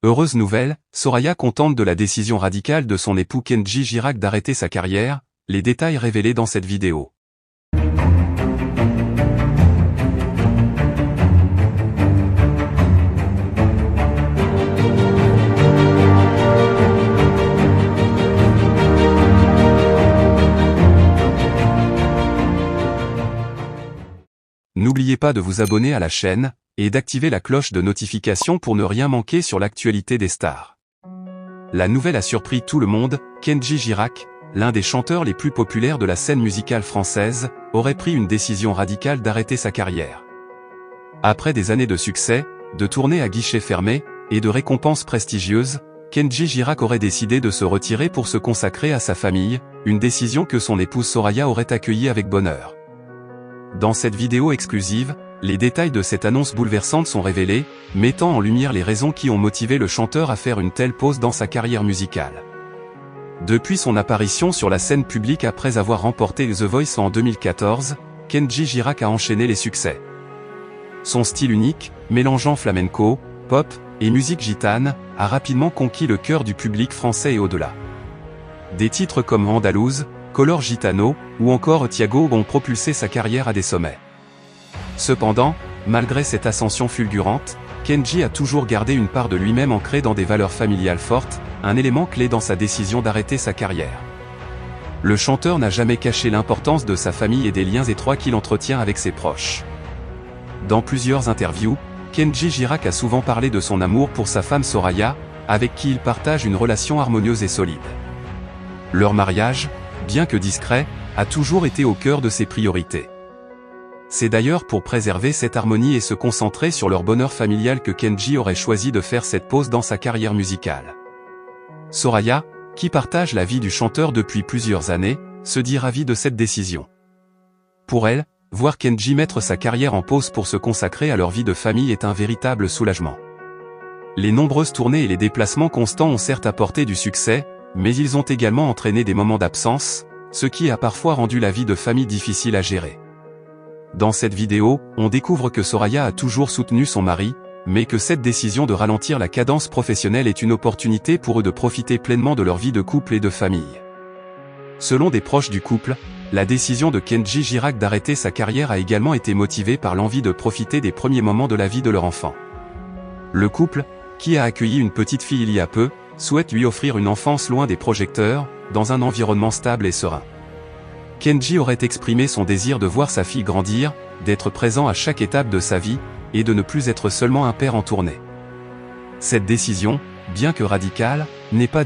Heureuse nouvelle, Soraya contente de la décision radicale de son époux Kenji Girac d'arrêter sa carrière, les détails révélés dans cette vidéo. N'oubliez pas de vous abonner à la chaîne, et d'activer la cloche de notification pour ne rien manquer sur l'actualité des stars. La nouvelle a surpris tout le monde, Kenji Girac, l'un des chanteurs les plus populaires de la scène musicale française, aurait pris une décision radicale d'arrêter sa carrière. Après des années de succès, de tournées à guichets fermés, et de récompenses prestigieuses, Kenji Girac aurait décidé de se retirer pour se consacrer à sa famille, une décision que son épouse Soraya aurait accueillie avec bonheur. Dans cette vidéo exclusive, les détails de cette annonce bouleversante sont révélés, mettant en lumière les raisons qui ont motivé le chanteur à faire une telle pause dans sa carrière musicale. Depuis son apparition sur la scène publique après avoir remporté The Voice en 2014, Kenji Girac a enchaîné les succès. Son style unique, mélangeant flamenco, pop et musique gitane, a rapidement conquis le cœur du public français et au-delà. Des titres comme Andalouse, Color Gitano, ou encore Thiago ont propulsé sa carrière à des sommets. Cependant, malgré cette ascension fulgurante, Kenji a toujours gardé une part de lui-même ancrée dans des valeurs familiales fortes, un élément clé dans sa décision d'arrêter sa carrière. Le chanteur n'a jamais caché l'importance de sa famille et des liens étroits qu'il entretient avec ses proches. Dans plusieurs interviews, Kenji Girac a souvent parlé de son amour pour sa femme Soraya, avec qui il partage une relation harmonieuse et solide. Leur mariage, bien que discret, a toujours été au cœur de ses priorités. C'est d'ailleurs pour préserver cette harmonie et se concentrer sur leur bonheur familial que Kenji aurait choisi de faire cette pause dans sa carrière musicale. Soraya, qui partage la vie du chanteur depuis plusieurs années, se dit ravie de cette décision. Pour elle, voir Kenji mettre sa carrière en pause pour se consacrer à leur vie de famille est un véritable soulagement. Les nombreuses tournées et les déplacements constants ont certes apporté du succès, mais ils ont également entraîné des moments d'absence, ce qui a parfois rendu la vie de famille difficile à gérer. Dans cette vidéo, on découvre que Soraya a toujours soutenu son mari, mais que cette décision de ralentir la cadence professionnelle est une opportunité pour eux de profiter pleinement de leur vie de couple et de famille. Selon des proches du couple, la décision de Kenji Girac d'arrêter sa carrière a également été motivée par l'envie de profiter des premiers moments de la vie de leur enfant. Le couple, qui a accueilli une petite fille il y a peu, souhaite lui offrir une enfance loin des projecteurs, dans un environnement stable et serein. Kenji aurait exprimé son désir de voir sa fille grandir, d'être présent à chaque étape de sa vie, et de ne plus être seulement un père en tournée. Cette décision, bien que radicale, n'est pas